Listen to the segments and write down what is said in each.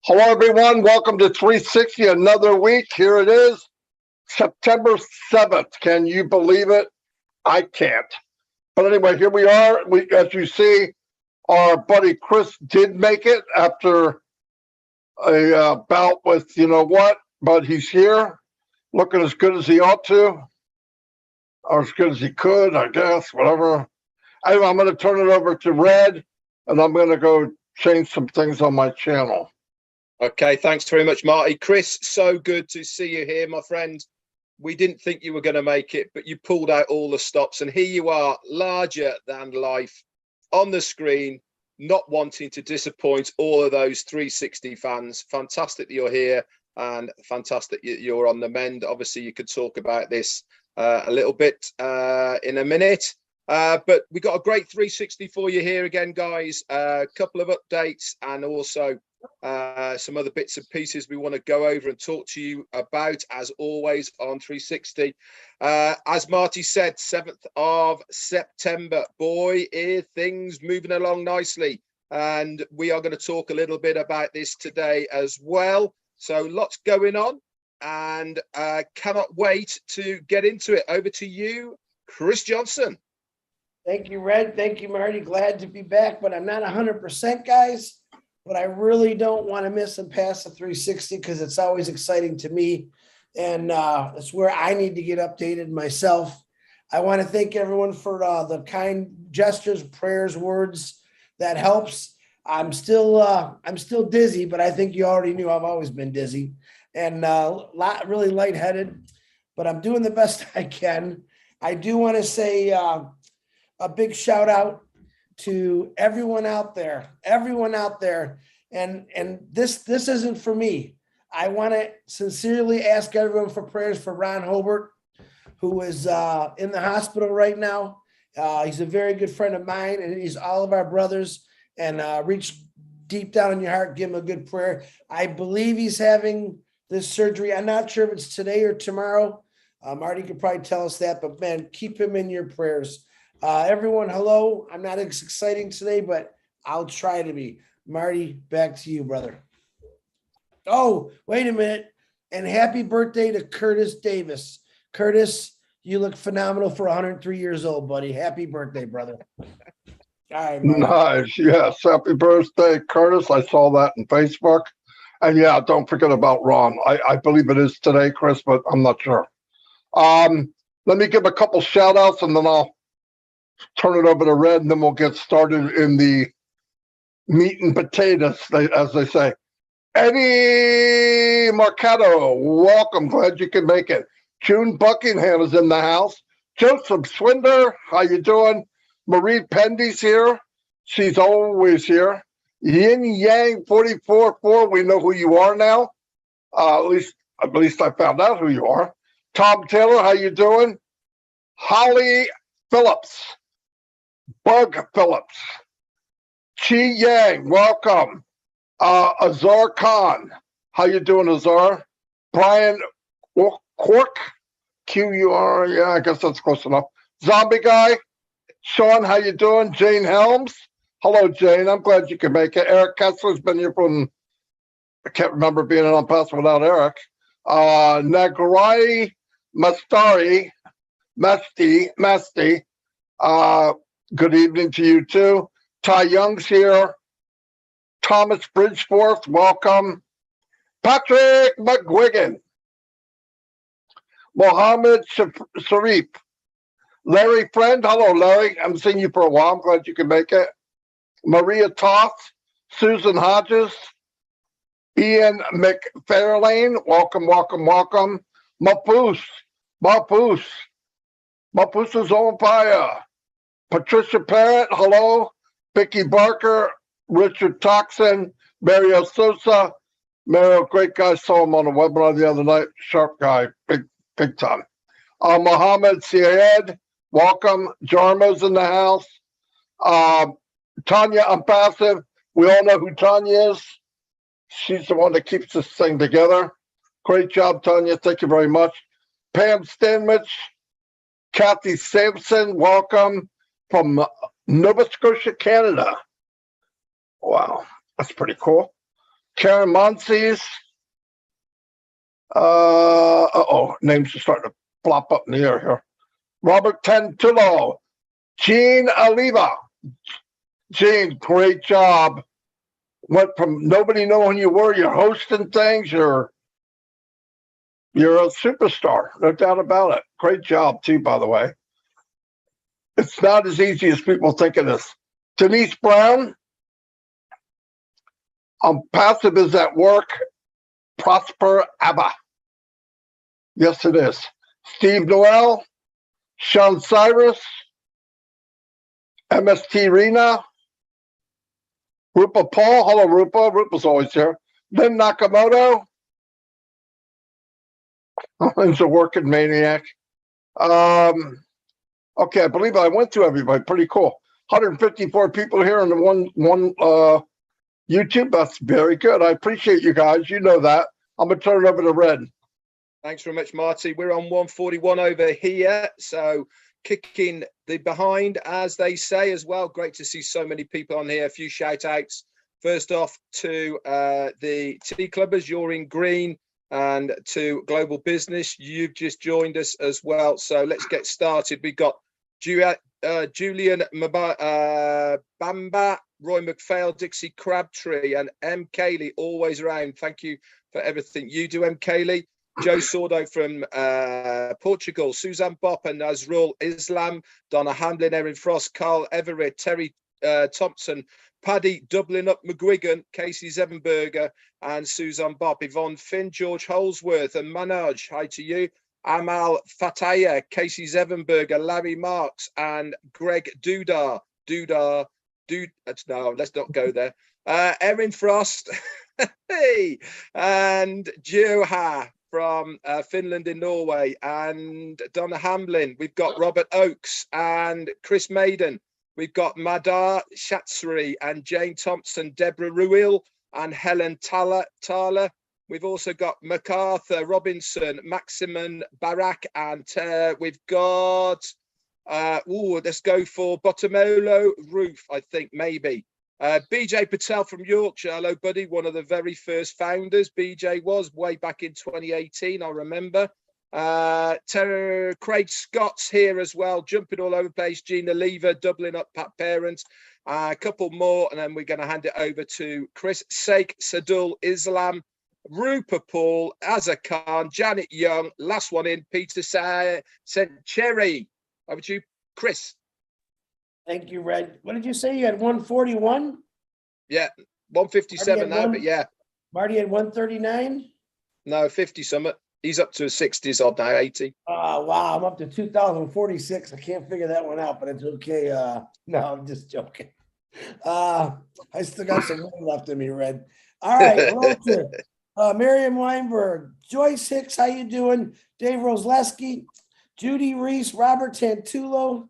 Hello, everyone. Welcome to 360, another week. Here it is, September 7th. Can you believe it? I can't. But anyway, here we are. As you see, our buddy Chris did make it after a bout with you know what, but he's here, looking as good as he ought to, or as good as he could, I guess, whatever. Anyway, I'm going to turn it over to Red, and I'm going to go change some things on my channel. Okay, thanks very much, Marty. Chris, so good to see you here, my friend. We didn't think you were going to make it, but you pulled out all the stops, and here you are, larger than life, on the screen, not wanting to disappoint all of those 360 fans. Fantastic that you're here, and fantastic you're on the mend. Obviously, you could talk about this a little bit in a minute. But we got a great 360 for you here again, guys. A couple of updates and also some other bits and pieces we want to go over and talk to you about, as always, on 360. As Marty said, 7th of September. Boy, things moving along nicely. And we are going to talk a little bit about this today as well. So lots going on, and cannot wait to get into it. Over to you, Chris Johnson. Thank you, Red. Thank you, Marty. Glad to be back, but I'm not 100%, guys. But I really don't want to miss and pass the 360 because it's always exciting to me. And it's where I need to get updated myself. I want to thank everyone for the kind gestures, prayers, words. That helps. I'm still dizzy, but I think you already knew I've always been dizzy and really lightheaded, but I'm doing the best I can. I do want to say a big shout out to everyone out there, and this isn't for me. I want to sincerely ask everyone for prayers for Ron Hobart, who is in the hospital right now. He's a very good friend of mine, and he's all of our brothers. And reach deep down in your heart, give him a good prayer. I believe he's having this surgery. I'm not sure if it's today or tomorrow. Marty could probably tell us that, but man, keep him in your prayers. Everyone, hello. I'm not as exciting today, but I'll try to be. Marty, back to you, brother. Oh, wait a minute. And happy birthday to Curtis Davis. Curtis, you look phenomenal for 103 years old, buddy. Happy birthday, brother. All right, Marty. Nice. Yes. Happy birthday, Curtis. I saw that on Facebook. And yeah, don't forget about Ron. I believe it is today, Chris, but I'm not sure. Let me give a couple shout outs and then I'll turn it over to Red, and then we'll get started in the meat and potatoes, as they say. Eddie Marcato, welcome. Glad you could make it. June Buckingham is in the house. Joseph Swinder, how you doing? Marie Pendy's here. She's always here. Yin Yang 44-4, we know who you are now. At least I found out who you are. Tom Taylor, how you doing? Holly Phillips. Bug Phillips. Chi Yang, welcome. Azar Khan, how you doing, Azar? Brian Cork, Q-U-R, yeah, I guess that's close enough. Zombie Guy. Sean, how you doing? Jane Helms. Hello, Jane. I'm glad you could make it. Eric Kessler's been here from, I can't remember being on pass without Eric. Nagarai Masti. Good evening to you too. Ty Young's here. Thomas Bridgeforth, welcome. Patrick McGuigan. Mohammed Sharif. Larry Friend, hello Larry. I haven't seen you for a while. I'm glad you could make it. Maria Toth, Susan Hodges, Ian McFarlane, welcome. Mapoose is on fire. Patricia Parrott, hello. Vicky Barker, Richard Toxin, Mario Sosa. Mario, great guy, saw him on a webinar the other night. Sharp guy, big time. Mohammed Syed, welcome. Jarmo's in the house. Tanya Impassive, we all know who Tanya is. She's the one that keeps this thing together. Great job, Tanya. Thank you very much. Pam Stanwich, Kathy Sampson, welcome from Nova Scotia, Canada. Wow, that's pretty cool. Karen Monsees. Names are starting to flop up in the air here. Robert Tentullo, Gene Oliva. Gene, great job. Went from nobody knowing you were, you're hosting things, you're a superstar, no doubt about it. Great job too, by the way. It's not as easy as people think it is. Denise Brown, passive is at work. Prosper Abba. Yes, it is. Steve Noel, Sean Cyrus, MST Rena, Rupa Paul. Hello, Rupa. Rupa's always here. Lynn Nakamoto. He's a working maniac. Okay, I believe I went through everybody. Pretty cool. 154 people here on the one YouTube. That's very good. I appreciate you guys. You know that. I'm gonna turn it over to Red. Thanks very much, Marty. We're on 141 over here. So kicking the behind, as they say as well. Great to see so many people on here. A few shout outs. First off to the Tea Clubbers, you're in green, and to Global Business, you've just joined us as well. So let's get started. We've got Julian Bamba, Roy McPhail, Dixie Crabtree, and M. Cayley, always around. Thank you for everything you do, M. Cayley. Joe Sordo from Portugal, Suzanne Bopp and Nazrul Islam, Donna Hamlin, Erin Frost, Carl Everett, Terry Thompson, Paddy Dublin up McGuigan, Casey Zevenberger and Suzanne Bopp, Yvonne Finn, George Holsworth and Manoj, hi to you. Amal Fataya, Casey Zevenberger, Larry Marks and Greg Dudar. No, let's not go there. Erin Frost, hey, and Joha from Finland in Norway, and Donna Hamlin. We've got Robert Oakes and Chris Maiden. We've got Madar Shatsri and Jane Thompson, Deborah Ruil and Helen Thaler. We've also got MacArthur Robinson, Maximin Barak, and we've got, let's go for Bottomolo Roof, I think, maybe. BJ Patel from Yorkshire. Hello, buddy. One of the very first founders. BJ was way back in 2018, I remember. Craig Scott's here as well, jumping all over the place. Gina Lever, doubling up Pat Parent. A couple more, and then we're going to hand it over to Chris Sheikh, Sadul Islam, Rupert Paul, Azza Khan, Janet Young. Last one in, Peter Cherry. Over to you, Chris. Thank you, Red. What did you say? You had 141? Yeah, 157 now, but yeah. Marty had 139? No, 50 something. He's up to 60s odd now, 80. Oh, wow. I'm up to 2046. I can't figure that one out, but it's okay. No, I'm just joking. I still got some room left in me, Red. All right. Hello to Miriam Weinberg, Joyce Hicks, how you doing? Dave Rosleski, Judy Reese, Robert Tantullo,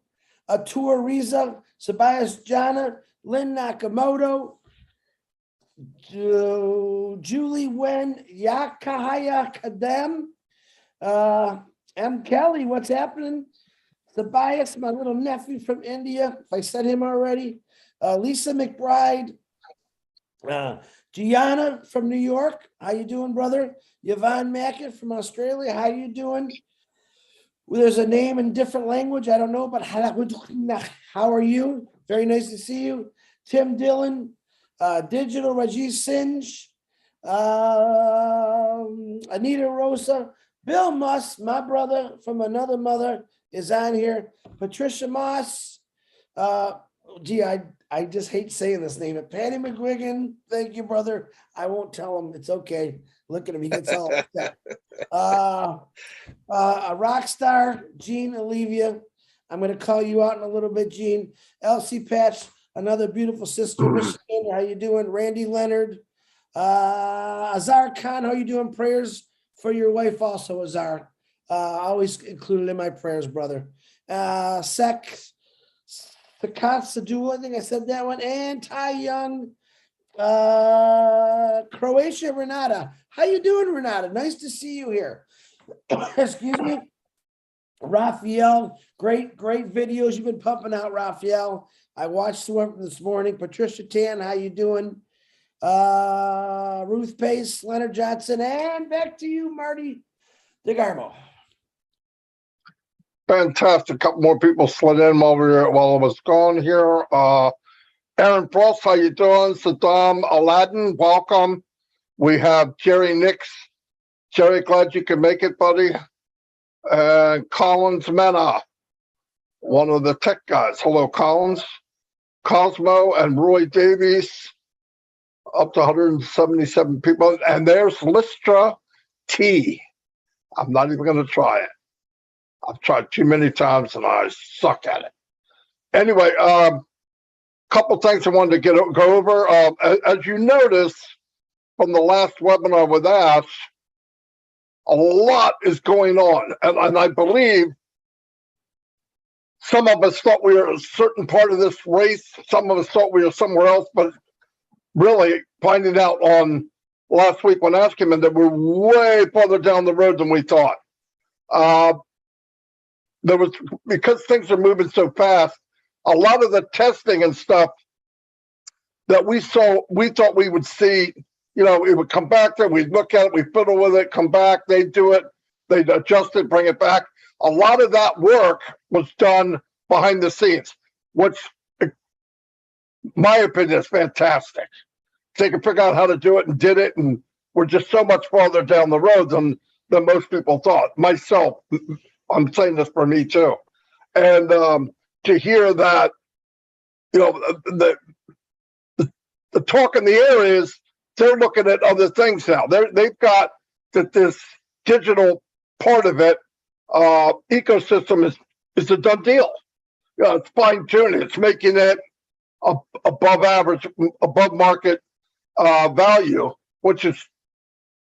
Atur Riza, Sabias Jana, Lynn Nakamoto, Julie Wen, Yakahaya Kadem, M. Kelly, what's happening? Sabias, my little nephew from India, if I said him already. Lisa McBride, Gianna from New York, how you doing, brother? Yvonne Mackett from Australia, how you doing? Well, there's a name in different language, I don't know, but how are you? Very nice to see you. Tim Dillon, Digital Rajesh Singe, Anita Rosa, Bill Musk, my brother from another mother, is on here. Patricia Moss, I just hate saying this name. Patty McGuigan, thank you, brother. I won't tell him. It's okay. Look at him. He gets all upset. A rock star, Jean Olivia. I'm going to call you out in a little bit, Jean. Elsie Patch, another beautiful sister, Michigan. How you doing? Randy Leonard. Azar Khan, how you doing? Prayers for your wife also, Azar. Always included in my prayers, brother. Sakat Sadula, I think I said that one. And Ty Young. Croatia, Renata. How you doing, Renata? Nice to see you here. Excuse me. Raphael, great videos you've been pumping out, Raphael. I watched one from this morning. Patricia Tan, how you doing? Ruth Pace, Leonard Johnson, and back to you, Marty DeGarmo. Fantastic. A couple more people slid in while I was gone here. Aaron Frost, how you doing? Saddam Aladdin, welcome. We have Jerry Nix. Jerry, glad you could make it, buddy. And Collins Mena, one of the tech guys. Hello, Collins. Cosmo and Roy Davies, up to 177 people. And there's Lystra T. I'm not even going to try it. I've tried too many times and I suck at it. Anyway, couple things I wanted to go over. As you notice from the last webinar with Ash, a lot is going on. And I believe some of us thought we were a certain part of this race. Some of us thought we were somewhere else, but really finding out on last week when Ash came in that we're way further down the road than we thought. Because things are moving so fast, a lot of the testing and stuff that we thought we would see, it would come back there, we'd look at it, we'd fiddle with it, come back, they'd do it, they'd adjust it, bring it back. A lot of that work was done behind the scenes, which, in my opinion, is fantastic. They could figure out how to do it and did it, and we're just so much farther down the road than most people thought. Myself, I'm saying this for me too. And to hear that, the talk in the air is they're looking at other things now. They've got that this digital part of it, ecosystem is a done deal. It's fine tuning. It's making it above average, above market value, which is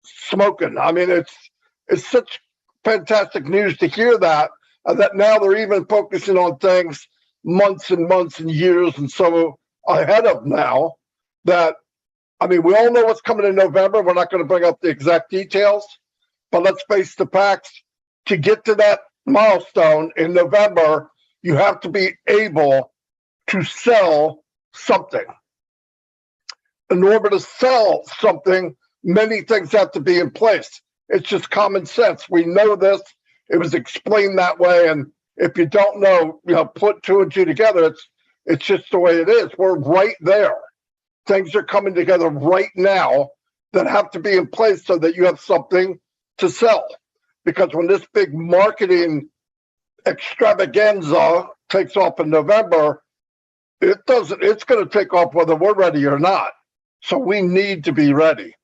smoking. I mean, it's such fantastic news to hear that now they're even focusing on things months and months and years and so ahead of now. That, I mean, we all know what's coming in November. We're not going to bring up the exact details, but let's face the facts. To get to that milestone in November, you have to be able to sell something. In order to sell something, many things have to be in place. It's just common sense. We know this. It was explained that way. And if you don't know, put two and two together, it's just the way it is. We're right there. Things are coming together right now that have to be in place so that you have something to sell. Because when this big marketing extravaganza takes off in November, it's going to take off whether we're ready or not. So we need to be ready.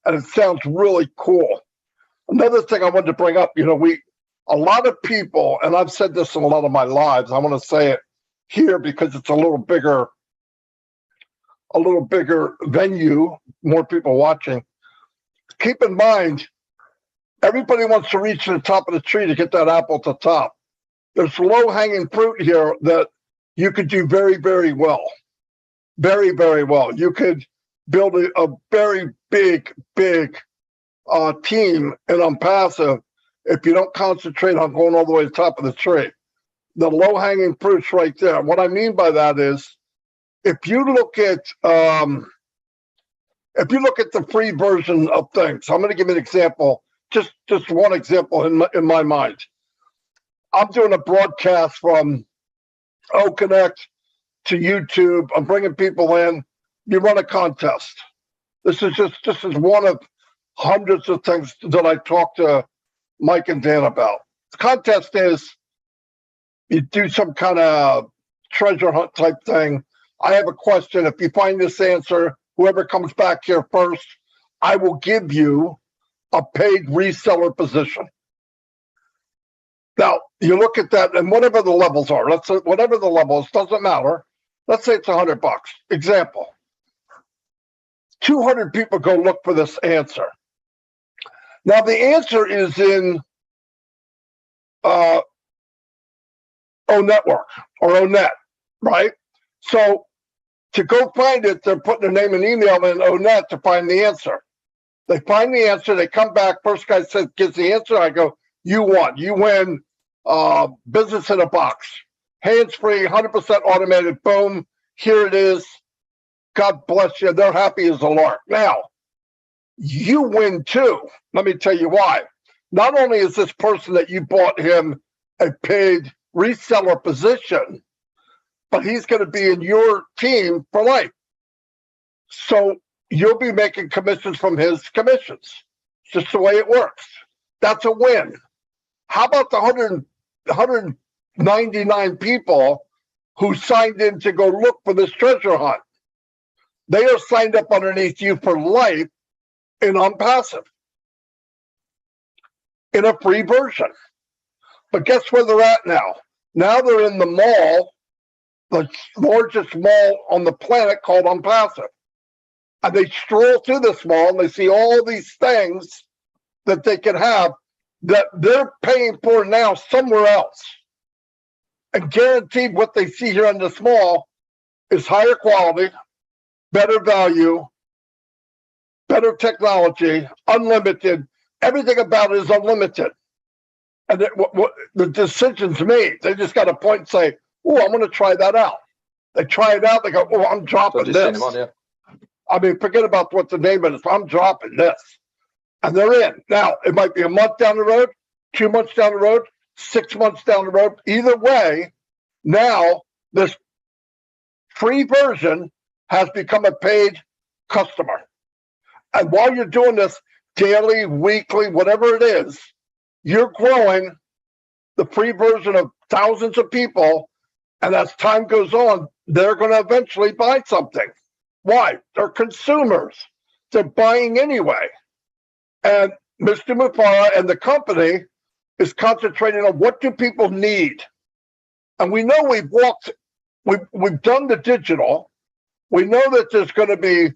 And it sounds really cool. Another thing I wanted to bring up, a lot of people, and I've said this in a lot of my lives, I want to say it here because it's a little bigger venue, more people watching. Keep in mind, everybody wants to reach to the top of the tree to get that apple at the top. There's low-hanging fruit here that you could do very, very well. Very, very well. You could build a very big team in Unpassive if you don't concentrate on going all the way to the top of the tree. The low-hanging fruit's right there. What I mean by that is, if you look at the free version of things, I'm going to give you an example. Just one example in my mind. I'm doing a broadcast from O-Connect to YouTube. I'm bringing people in. You run a contest. This is one of hundreds of things that I talk to Mike and Dan about. The contest is you do some kind of treasure hunt type thing. I have a question. If you find this answer, whoever comes back here first, I will give you a paid reseller position. Now, you look at that, and whatever the levels are, let's say whatever the levels, doesn't matter. Let's say it's $100. Example. 200 people go look for this answer. Now, the answer is in O-Network or O-Net, right? So to go find it, they're putting their name and email in O-Net to find the answer. They find the answer. They come back. First guy says, gives the answer. I go, you won. You win business in a box. Hands-free, 100% automated. Boom. Here it is. God bless you. They're happy as a lark. Now, you win too. Let me tell you why. Not only is this person that you bought him a paid reseller position, but he's going to be in your team for life. So you'll be making commissions from his commissions. It's just the way it works. That's a win. How about the 199 people who signed in to go look for this treasure hunt? They are signed up underneath you for life in OnPassive, in a free version. But guess where they're at now? Now they're in the mall, the largest mall on the planet called OnPassive. And they stroll through this mall and they see all these things that they can have that they're paying for now somewhere else. And guaranteed what they see here in this mall is higher quality, better value, better technology, unlimited. Everything about it is unlimited. And the decision's made. They just got to point and say, oh, I'm going to try that out. They try it out. They go, oh, I'm dropping this. I mean, forget about what the name is. I'm dropping this. And they're in. Now, it might be a month down the road, 2 months down the road, 6 months down the road. Either way, now this free version has become a paid customer. And while you're doing this daily, weekly, whatever it is, you're growing the free version of thousands of people. And as time goes on, they're going to eventually buy something. Why? They're consumers. They're buying anyway. And Mr. Mufara and the company is concentrating on what do people need. And we know we've done the digital. We know that there's going to be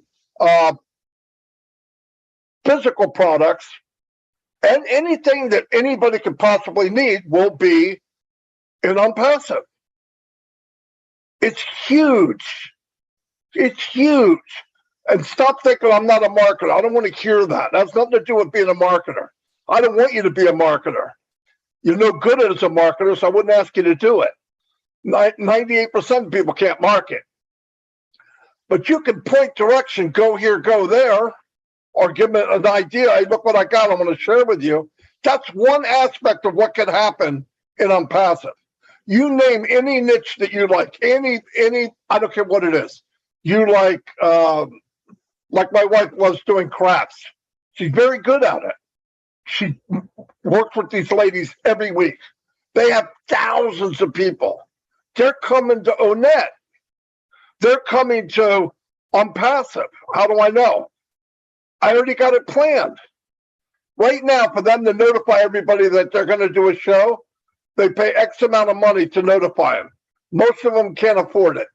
physical products, and anything that anybody could possibly need will be in OnPassive. It's huge. It's huge. And stop thinking I'm not a marketer. I don't want to hear that. That has nothing to do with being a marketer. I don't want you to be a marketer. You're no good as a marketer, so I wouldn't ask you to do it. 98% of people can't market. But you can point direction, go here, go there, or give them an idea. Hey, look what I got. I'm going to share with you. That's one aspect of what could happen in OnPassive. You name any niche that you like, any, I don't care what it is. You like my wife loves doing crafts. She's very good at it. She works with these ladies every week. They have thousands of people. They're coming to Onet. They're coming to OnPassive. How do I know? I already got it planned. Right now, for them to notify everybody that they're going to do a show, they pay X amount of money to notify them. Most of them can't afford it.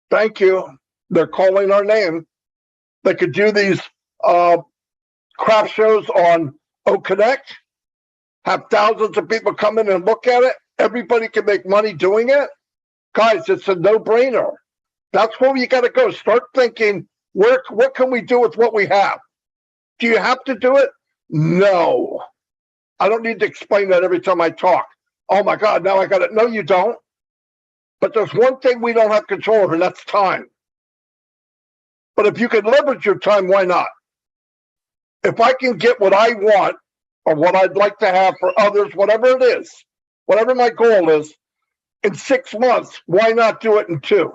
Thank you. They're calling our name. They could do these craft shows on OConnect, have thousands of people come in and look at it. Everybody can make money doing it. Guys, it's a no-brainer. That's where you got to go. Start thinking, what can we do with what we have? Do you have to do it? No. I don't need to explain that every time I talk. Oh my God, now I got it. No, you don't. But there's one thing we don't have control over, and that's time. But if you can leverage your time, why not? If I can get what I want or what I'd like to have for others, whatever it is, whatever my goal is, in 6 months, why not do it in 2?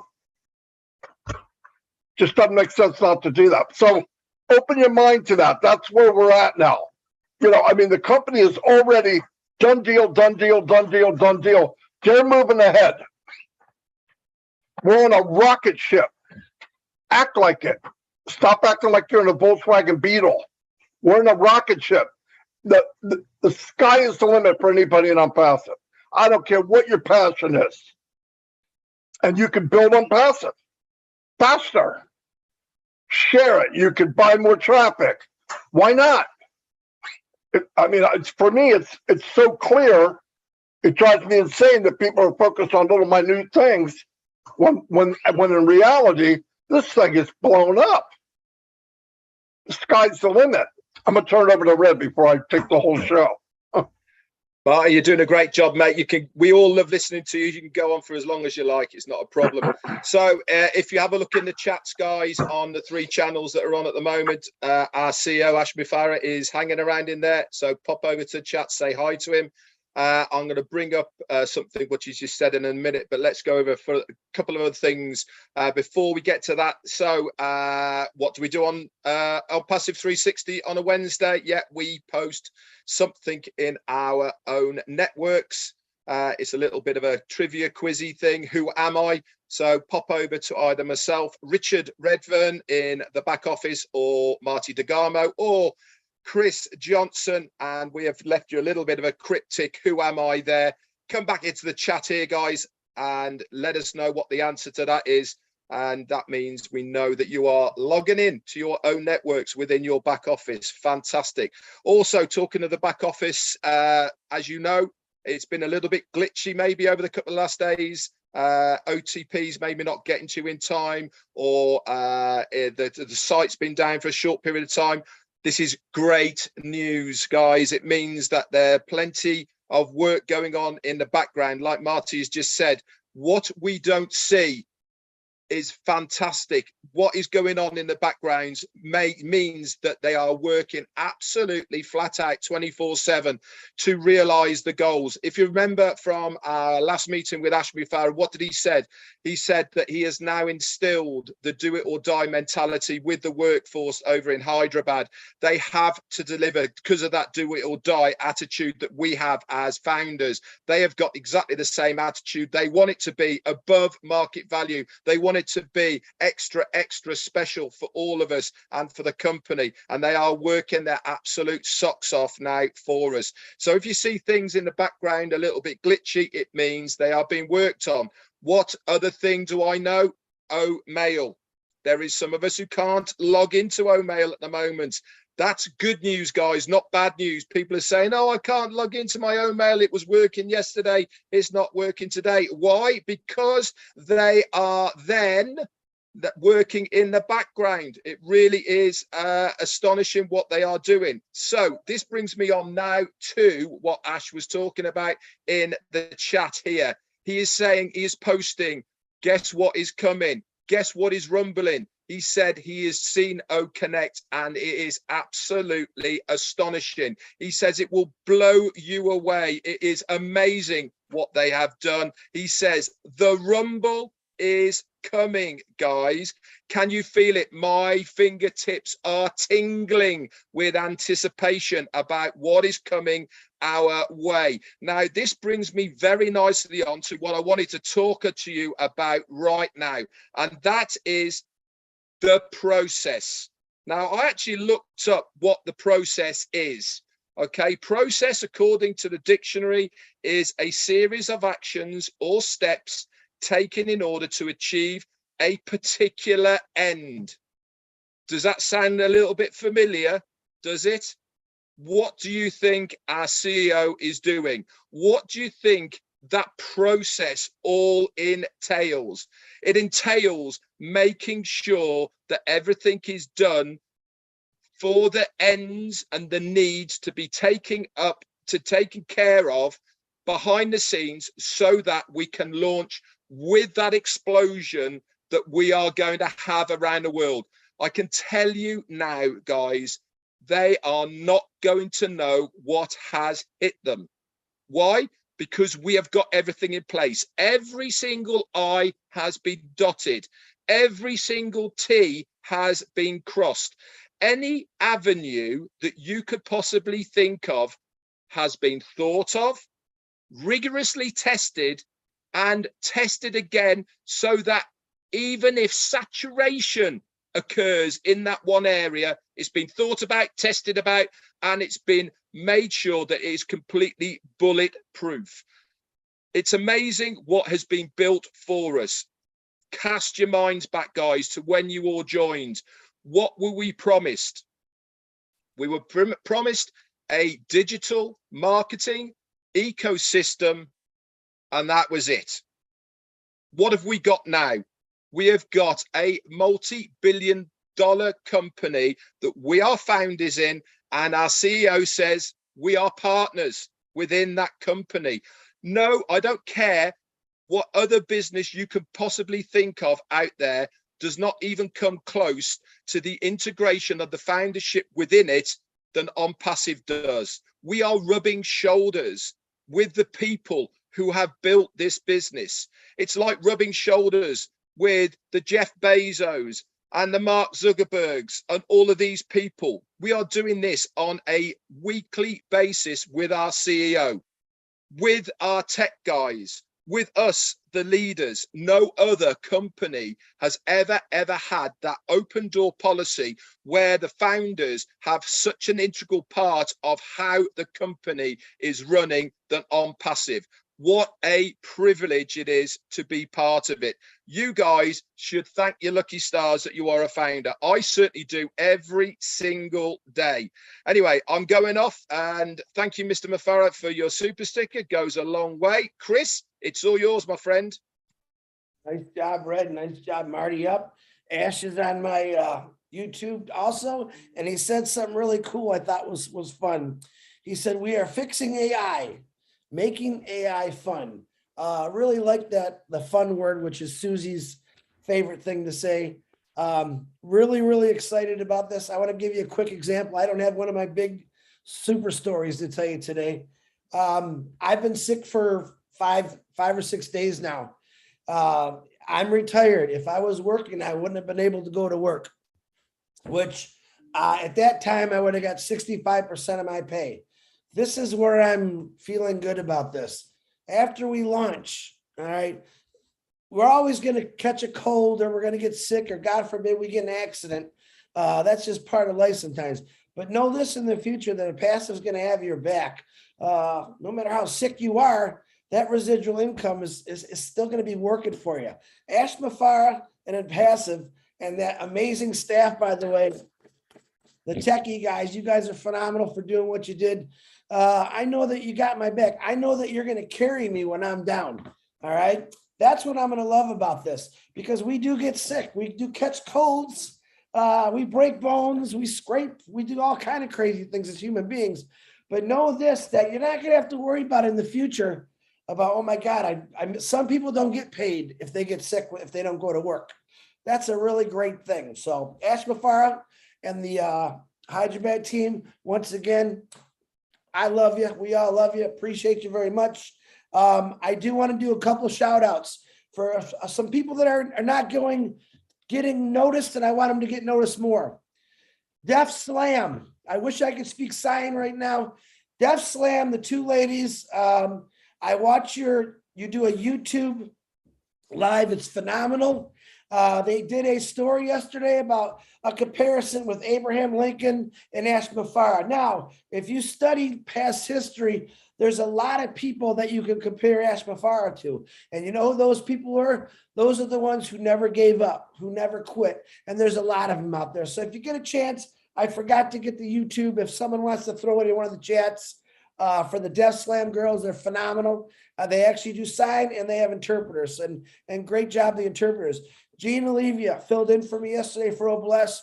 Just doesn't make sense not to do that. So open your mind to that. That's where we're at now. You know, I mean, the company is already done deal, done deal, done deal, done deal. They're moving ahead. We're on a rocket ship. Act like it. Stop acting like you're in a Volkswagen Beetle. We're in a rocket ship. The sky is the limit for anybody in OnPassive. I don't care what your passion is. And you can build OnPassive faster. Share it. You can buy more traffic. Why not? For me, it's so clear. It drives me insane that people are focused on little minute things when in reality, this thing is blown up. The sky's the limit. I'm going to turn it over to Red before I take the whole show. Marty, you're doing a great job, mate. We all love listening to you. You can go on for as long as you like. It's not a problem. So if you have a look in the chats, guys, on the 3 channels that are on at the moment, our CEO, Ashmi Farah, is hanging around in there. So pop over to the chat, say hi to him. I'm going to bring up something which you just said in a minute, but let's go over for a couple of other things before we get to that. So what do we do on Passive 360 on a Wednesday? Yeah, we post something in our own networks. It's a little bit of a trivia quizzy thing. Who am I? So pop over to either myself, Richard Redfern in the back office, or Marty DeGarmo, or Chris Johnson, and we have left you a little bit of a cryptic "Who am I?" there. Come back into the chat here, guys, and let us know what the answer to that is. And that means we know that you are logging in to your own networks within your back office. Fantastic. Also, talking of the back office, as you know, it's been a little bit glitchy maybe over the couple of last days. OTPs maybe not getting to you in time, or the site's been down for a short period of time. This is great news, guys. It means that there are plenty of work going on in the background. Like Marty has just said, what we don't see is fantastic. What is going on in the backgrounds means that they are working absolutely flat out 24/7 to realize the goals. If you remember from our last meeting with Ashmi Farah, what did he said? He said that he has now instilled the do it or die mentality with the workforce over in Hyderabad. They have to deliver because of that do it or die attitude that we have as founders. They have got exactly the same attitude. They want it to be above market value. They want it to be extra special for all of us and for the company, and they are working their absolute socks off now for us. So if you see things in the background a little bit glitchy, it means they are being worked on. What other thing do I know? Mail. There is some of us who can't log into Mail at the moment. That's good news, guys, not bad news. People are saying, oh, I can't log into my own mail. It was working yesterday. It's not working today. Why? Because they are then working in the background. It really is astonishing what they are doing. So this brings me on now to what Ash was talking about in the chat here. He is saying, he is posting, guess what is coming? Guess what is rumbling? He said he has seen Connect, and it is absolutely astonishing. He says it will blow you away. It is amazing what they have done. He says the rumble is coming, guys. Can you feel it? My fingertips are tingling with anticipation about what is coming our way. Now, this brings me very nicely on to what I wanted to talk to you about right now, and that is the process. Now, I actually looked up what the process is. Okay, process, according to the dictionary, is a series of actions or steps taken in order to achieve a particular end. Does that sound a little bit familiar? Does it? What do you think our CEO is doing? What do you think that process all entails? It entails making sure that everything is done for the ends and the needs to be taken care of behind the scenes, so that we can launch with that explosion that we are going to have around the world. I can tell you now, guys, they are not going to know what has hit them. Why? Because we have got everything in place. Every single I has been dotted. Every single T has been crossed. Any avenue that you could possibly think of has been thought of, rigorously tested, and tested again, so that even if saturation occurs in that one area, it's been thought about, tested about, and it's been made sure that it is completely bulletproof. It's amazing what has been built for us. Cast your minds back, guys, to when you all joined. What were we promised? We were promised a digital marketing ecosystem, and that was it. What have we got now? We have got a multi-billion-dollar company that we are founders in, and our CEO says we are partners. within that company. No, I don't care what other business you could possibly think of out there, does not even come close to the integration of the foundership within it than On Passive does. We are rubbing shoulders with the people who have built this business. It's like rubbing shoulders with the Jeff Bezos and the Mark Zuckerbergs and all of these people. We are doing this on a weekly basis with our CEO, with our tech guys, with us, the leaders. No other company has ever had that open door policy where the founders have such an integral part of how the company is running than On Passive. What a privilege it is to be part of it. You guys should thank your lucky stars that you are a founder. I certainly do every single day. Anyway, I'm going off, and thank you, Mr. Mafara, for your super sticker. Goes a long way. Chris, it's all yours, my friend. Nice job, Red. Nice job, Marty. Up. Ash is on my YouTube also, and he said something really cool I thought was fun. He said, "We are fixing AI. Making AI fun." Really like that, the fun word, which is Susie's favorite thing to say. Really excited about this. I want to give you a quick example. I don't have one of my big super stories to tell you today. I've been sick for five or 6 days now. I'm retired. If I was working, I wouldn't have been able to go to work, which at that time I would have got 65% of my pay. This is where I'm feeling good about this. After we launch, all right, we're always going to catch a cold, or we're going to get sick, or God forbid we get an accident. That's just part of life sometimes. But know this in the future, that a passive is going to have your back. No matter how sick you are, that residual income is still going to be working for you. Ash Mafara and Passive and that amazing staff, by the way, the techie guys, you guys are phenomenal for doing what you did. I know that you got my back. I know that you're going to carry me when I'm down. All right. That's what I'm going to love about this, because we do get sick. We do catch colds. We break bones. We scrape. We do all kind of crazy things as human beings. But know this, that you're not going to have to worry about in the future about, oh my God, some people don't get paid if they get sick, if they don't go to work. That's a really great thing. So Ash Mafara and the Hyderabad team, once again, I love you. We all love you. Appreciate you very much. I do want to do a couple of shout outs for some people that are not getting noticed, and I want them to get noticed more. Def Slam. I wish I could speak sign right now. Def Slam, the two ladies. I watch you do a YouTube live. It's phenomenal. They did a story yesterday about a comparison with Abraham Lincoln and Ash Mafara. Now, if you study past history, there's a lot of people that you can compare Ash Mafara to. And you know who those people were? Those are the ones who never gave up, who never quit. And there's a lot of them out there. So if you get a chance, I forgot to get the YouTube. If someone wants to throw it in one of the chats for the Def Slam girls, they're phenomenal. They actually do sign, and they have interpreters, and great job, the interpreters. Jean Olivia filled in for me yesterday for Obless.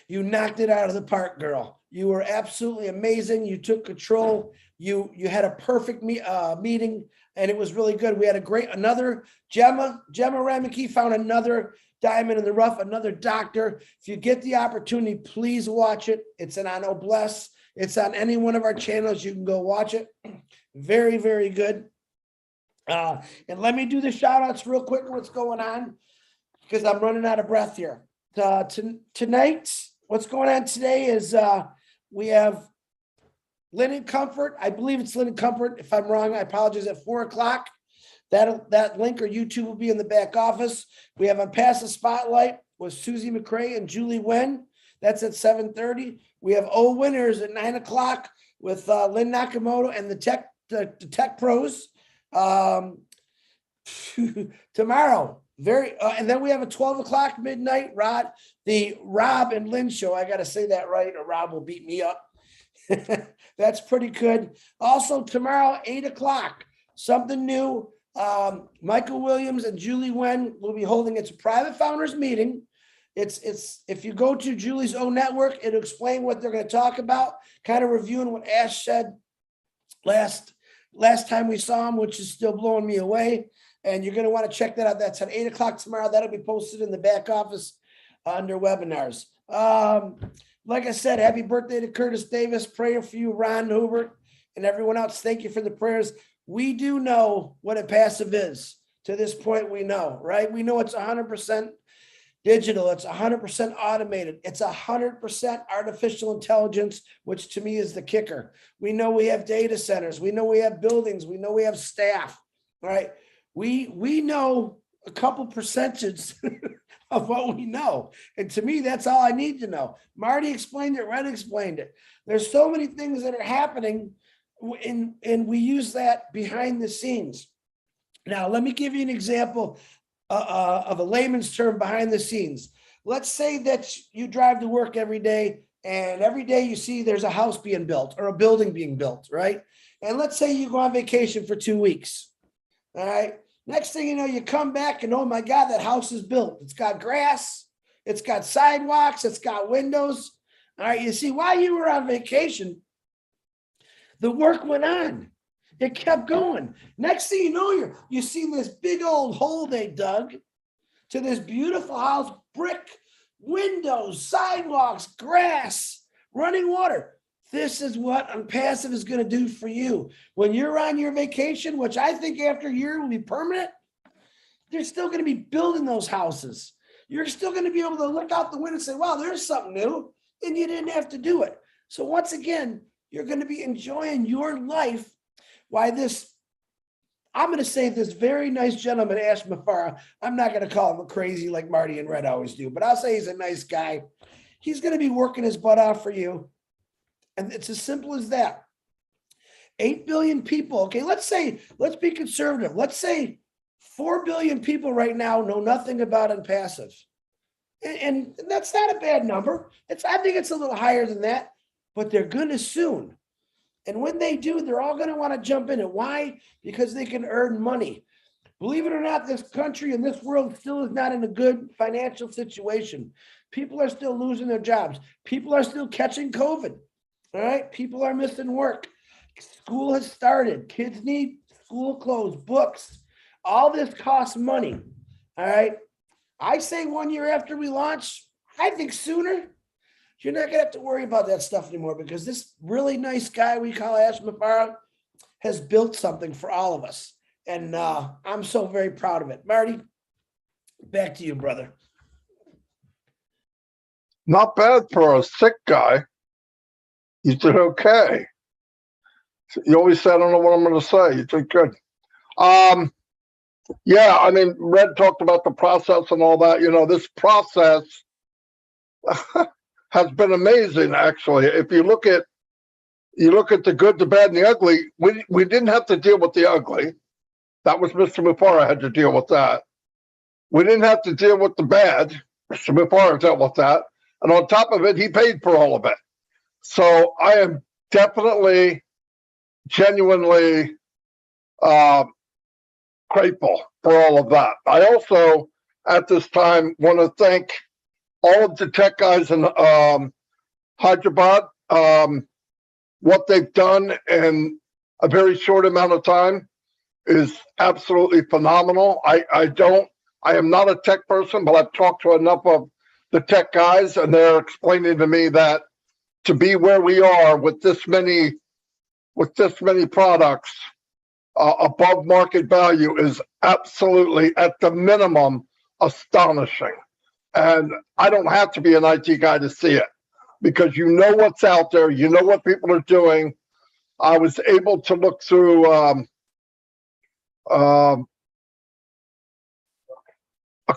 You knocked it out of the park, girl. You were absolutely amazing. You took control. You had a perfect meeting, and it was really good. We had another Gemma Rameke found another diamond in the rough, another doctor. If you get the opportunity, please watch it. It's on Obless. It's on any one of our channels. You can go watch it. Very, very good. And let me do the shout outs real quick. What's going on? Because I'm running out of breath here. Tonight, what's going on today is we have Linen Comfort. I believe it's Linen Comfort. If I'm wrong, I apologize. At 4:00. That link or YouTube will be in the back office. We have On Passive Spotlight with Susie McCrae and Julie Wen. That's at 7:30. We have O Winners at 9:00 with Lynn Nakamoto and the tech pros. Tomorrow. And then we have a 12:00 midnight the Rob and Lynn show. I got to say that right, or Rob will beat me up. That's pretty good. Also tomorrow, 8:00, something new. Michael Williams and Julie Wen will be holding. It's a private founders meeting. It's if you go to Julie's own network, it'll explain what they're going to talk about, kind of reviewing what Ash said last time we saw him, which is still blowing me away. And you're going to want to check that out. That's at 8 o'clock tomorrow. That'll be posted in the back office under webinars. Like I said, happy birthday to Curtis Davis. Prayer for you, Ron Hubert, and everyone else. Thank you for the prayers. We do know what a passive is. To this point, we know, right? We know it's 100% digital. It's 100% automated. It's 100% artificial intelligence, which to me is the kicker. We know we have data centers. We know we have buildings. We know we have staff, right? We know a couple percentages of what we know. And to me, that's all I need to know. Marty explained it, Red explained it. There's so many things that are happening and we use that behind the scenes. Now, let me give you an example of a layman's term behind the scenes. Let's say that you drive to work every day and every day you see there's a house being built or a building being built, right? And let's say you go on vacation for 2 weeks. All right. Next thing you know, you come back and, oh my God, that house is built. It's got grass. It's got sidewalks. It's got windows. All right. You see, while you were on vacation, the work went on. It kept going. Next thing you know, you see this big old hole they dug to this beautiful house, brick, windows, sidewalks, grass, running water. This is what passive is going to do for you. When you're on your vacation, which I think after a year will be permanent, they're still going to be building those houses. You're still going to be able to look out the window and say, wow, there's something new. And you didn't have to do it. So once again, you're going to be enjoying your life. Why this, I'm going to say this very nice gentleman, Ash Mafara, I'm not going to call him a crazy like Marty and Red always do, but I'll say he's a nice guy. He's going to be working his butt off for you. And it's as simple as that. 8 billion people. Okay, let's be conservative. Let's say 4 billion people right now know nothing about passive. And that's not a bad number. I think it's a little higher than that, but they're going to soon. And when they do, they're all going to want to jump in it. Why? Because they can earn money. Believe it or not, this country and this world still is not in a good financial situation. People are still losing their jobs. People are still catching COVID. All right. People are missing work. School has started. Kids need school clothes, books. All this costs money. All right. I say 1 year after we launch, I think sooner, you're not going to have to worry about that stuff anymore because this really nice guy we call Ash Mafara has built something for all of us. And I'm so very proud of it. Marty, back to you, brother. Not bad for a sick guy. You did okay. You always say, I don't know what I'm going to say. You did good. Yeah, I mean, Red talked about the process and all that. You know, this process has been amazing, actually. If you look at the good, the bad, and the ugly, we didn't have to deal with the ugly. That was Mr. Mufara had to deal with that. We didn't have to deal with the bad. Mr. Mufara dealt with that. And on top of it, he paid for all of it. So I am definitely, genuinely grateful for all of that. I also, at this time, want to thank all of the tech guys in Hyderabad. What they've done in a very short amount of time is absolutely phenomenal. I am not a tech person, but I've talked to enough of the tech guys, and they're explaining to me that to be where we are with this many products above market value is absolutely, at the minimum, astonishing. And I don't have to be an IT guy to see it because you know what's out there, you know what people are doing. I was able to look through a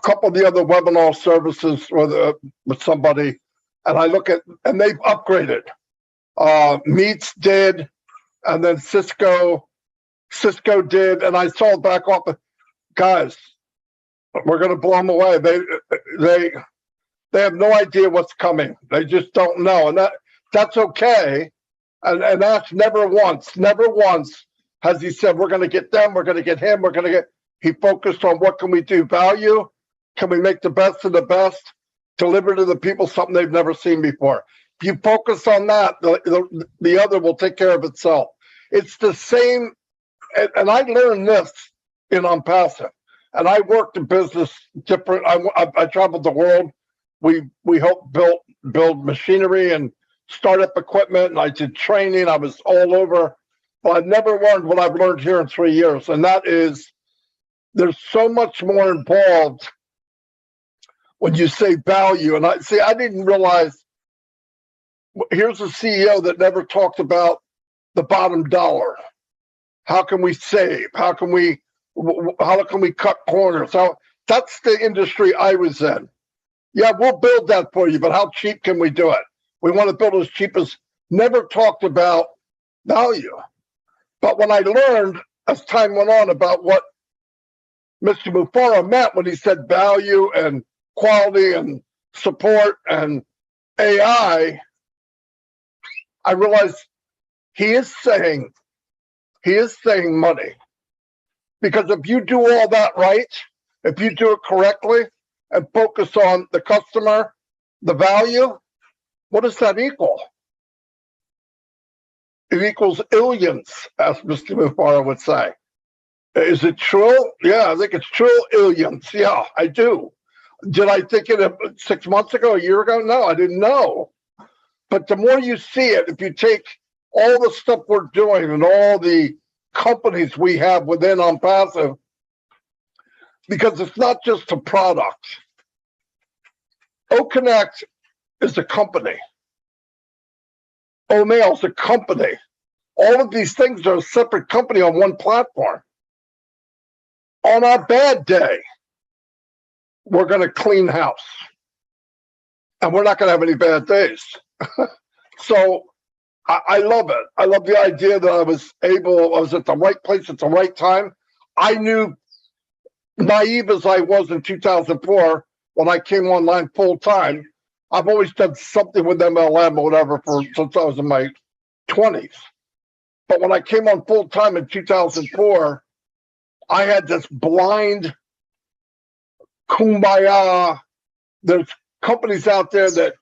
couple of the other webinar services with somebody, and I look at, and they've upgraded. Meets did, and then Cisco did, and I saw it back off. Guys, we're going to blow them away. They have no idea what's coming. They just don't know, and that's okay. And Ash never once has he said we're going to get them, we're going to get him, we're going to get. He focused on what can we do, value, can we make the best of the best, deliver to the people something they've never seen before. If you focus on that, the other will take care of itself. It's the same, and I learned this in On Passive. And I worked in business different. I traveled the world. We helped build machinery and startup equipment, and I did training. I was all over, but I've never learned what I've learned here in 3 years, and that is there's so much more involved when you say value. And I didn't realize. Here's a CEO that never talked about the bottom dollar. How can we save? How can we cut corners? That's the industry I was in. Yeah, we'll build that for you, but how cheap can we do it? We want to build as cheap as. Never talked about value. But when I learned as time went on about what Mr. Mufara meant when he said value and quality and support and AI, I realized he is saying money. Because if you do all that right, if you do it correctly and focus on the customer, the value, what does that equal? It equals illions, as Mr. Mufara would say. Is it true? Yeah, I think it's true. Illions. Yeah, I do. Did I think it 6 months ago, a year ago? No, I didn't know. But the more you see it, if you take all the stuff we're doing and all the companies we have within On Passive, because it's not just a product. OConnect is a company. O'Mail is a company. All of these things are a separate company on one platform. On our bad day, we're going to clean house. And we're not going to have any bad days. So I love it. I love the idea that I was at the right place at the right time. I knew, naive as I was in 2004, when I came online full time, I've always done something with MLM or whatever since I was in my 20s. But when I came on full time in 2004, I had this blind kumbaya. There's companies out there that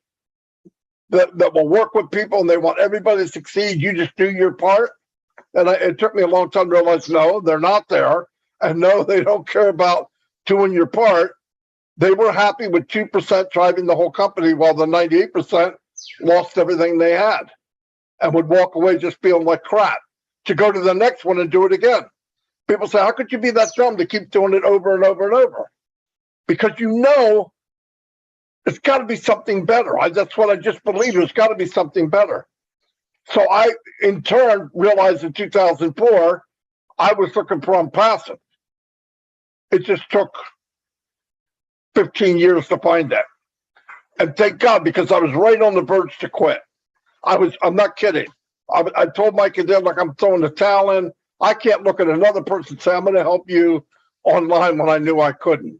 will work with people and they want everybody to succeed. You just do your part. And it took me a long time to realize, no, they're not there. And no, they don't care about doing your part. They were happy with 2% driving the whole company while the 98% lost everything they had and would walk away just feeling like crap to go to the next one and do it again. People say, how could you be that dumb to keep doing it over and over and over? Because you know it's got to be something better. That's what I just believe. There's got to be something better. So I, in turn, realized in 2004, I was looking for On Passive. It just took 15 years to find that. And thank God, because I was right on the verge to quit. I'm not kidding. I told Mike and Dad, like, I'm throwing the towel in. I can't look at another person and say, I'm going to help you online when I knew I couldn't.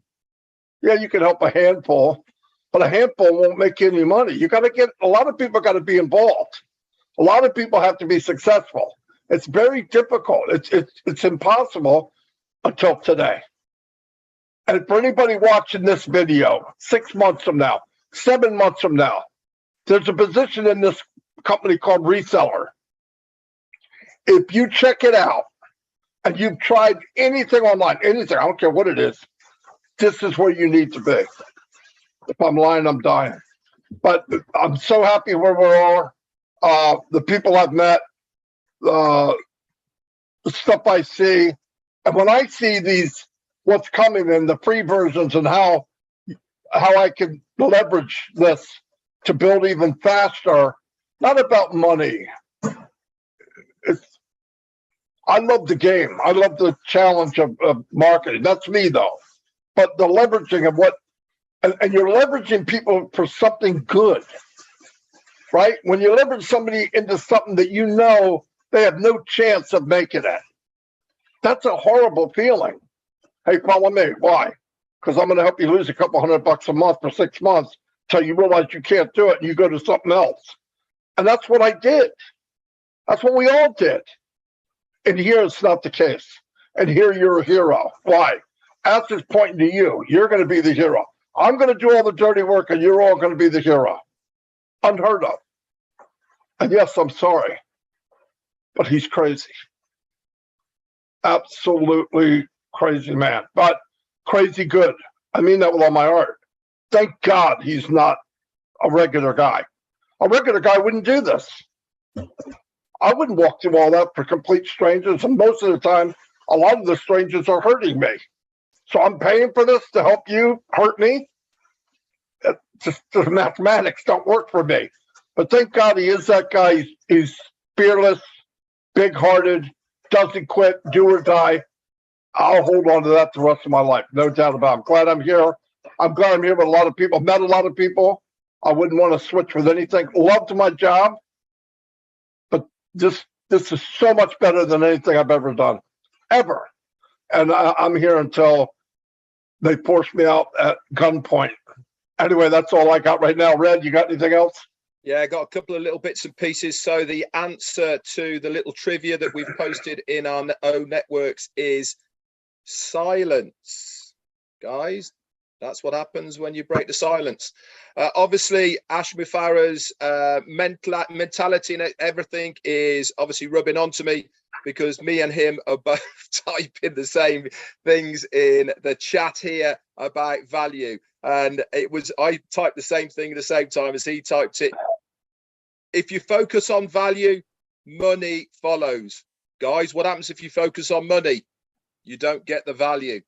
Yeah, you can help a handful, but a handful won't make you any money. A lot of people got to be involved. A lot of people have to be successful. It's very difficult. It's impossible until today. And for anybody watching this video, 6 months from now, 7 months from now, there's a position in this company called reseller. If you check it out and you've tried anything online, anything, I don't care what it is, this is where you need to be. If I'm lying, I'm dying. But I'm so happy where we are. The people I've met, the stuff I see. And when I see what's coming in the free versions and how I can leverage this to build even faster, not about money. I love the game. I love the challenge of marketing. That's me, though. But the leveraging of and you're leveraging people for something good, right? When you leverage somebody into something that you know they have no chance of making it, that's a horrible feeling. Hey, follow me. Why? Because I'm going to help you lose a couple $100 a month for 6 months till you realize you can't do it and you go to something else. And that's what I did. That's what we all did. And here it's not the case. And here you're a hero. Why? Ash is pointing to you. You're going to be the hero. I'm going to do all the dirty work and you're all going to be the hero. Unheard of. And yes, I'm sorry. but he's crazy. Absolutely crazy man, but crazy good. I mean that with all my heart. Thank God he's not a regular guy. A regular guy wouldn't do this. I wouldn't walk through all that for complete strangers, and most of the time, a lot of the strangers are hurting me. So I'm paying for this to help you hurt me. Just the mathematics don't work for me. But thank God he is that guy. He's fearless, big-hearted, doesn't quit, do or die. I'll hold on to that the rest of my life, no doubt about it. I'm glad I'm here. I'm glad I'm here with a lot of people. Met a lot of people. I wouldn't want to switch with anything. Loved my job, but this is so much better than anything I've ever done, ever. And I'm here until they force me out at gunpoint. Anyway, that's all I got right now. Red, you got anything else? Yeah, I got a couple of little bits and pieces. So the answer to the little trivia that we've posted in our own networks is silence. Guys, that's what happens when you break the silence. Obviously, Ash Mufara's mentality and everything is obviously rubbing onto me, because me and him are both typing the same things in the chat here about value. And I typed the same thing at the same time as he typed it. If you focus on value, money follows. Guys, what happens if you focus on money? You don't get the value.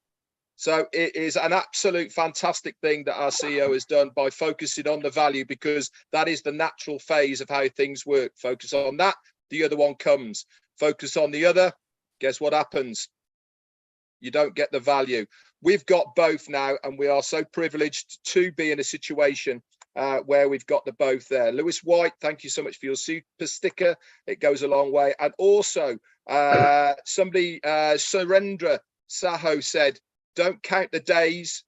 So it is an absolute fantastic thing that our CEO has done by focusing on the value, because that is the natural phase of how things work. Focus on that, the other one comes. Focus on the other, guess what happens? You don't get the value. We've got both now, and we are so privileged to be in a situation where we've got the both there. Lewis White, thank you so much for your super sticker. It goes a long way. And also, somebody, Surendra Saho said, don't count the days,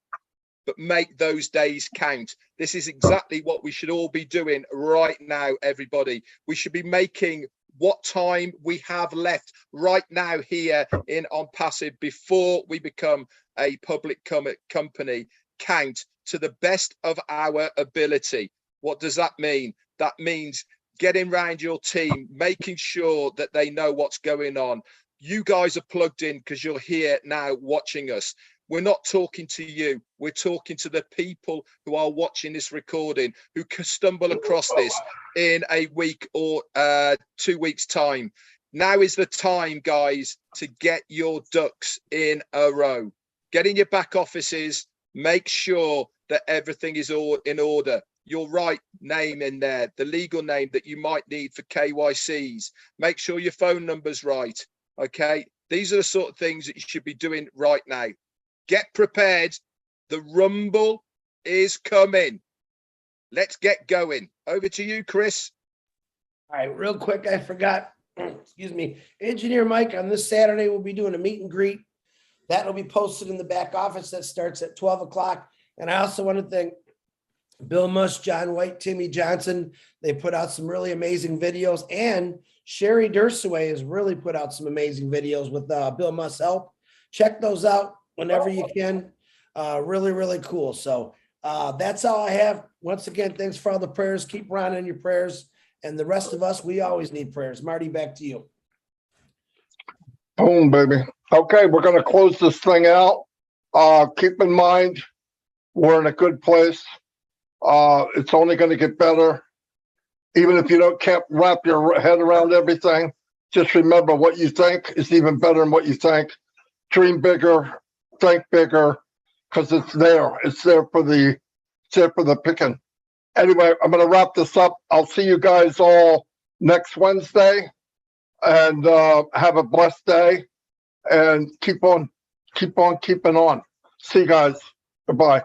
but make those days count. This is exactly what we should all be doing right now, everybody. We should be making what time we have left right now here in On Passive before we become a public company count to the best of our ability. What does that mean? That means getting around your team, making sure that they know what's going on. You guys are plugged in because you're here now watching us. We're not talking to you. We're talking to the people who are watching this recording, who could stumble across this in a week or 2 weeks' time. Now is the time, guys, to get your ducks in a row. Get in your back offices. Make sure that everything is all in order. Your right name in there, the legal name that you might need for KYCs. Make sure your phone number's right. Okay, these are the sort of things that you should be doing right now. Get prepared. The rumble is coming. Let's get going. Over to you, Chris. All right, real quick, I forgot. Excuse me. Engineer Mike, on this Saturday, we'll be doing a meet and greet. That'll be posted in the back office. That starts at 12 o'clock. And I also want to thank Bill Mush, John White, Timmy Johnson. They put out some really amazing videos. And Sherry Dursaway has really put out some amazing videos with Bill Mush's help. Check those out whenever you can. Really, really cool. So that's all I have. Once again, thanks for all the prayers. Keep running your prayers. And the rest of us, we always need prayers. Marty, back to you. Boom, baby. Okay, we're going to close this thing out. Keep in mind, we're in a good place. It's only going to get better. Even if you can't wrap your head around everything, just remember what you think is even better than what you think. Dream bigger, think bigger, because it's there. It's there for the picking. Anyway, I'm going to wrap this up. I'll see you guys all next Wednesday, and have a blessed day, and keep on keeping on. See you guys. Goodbye.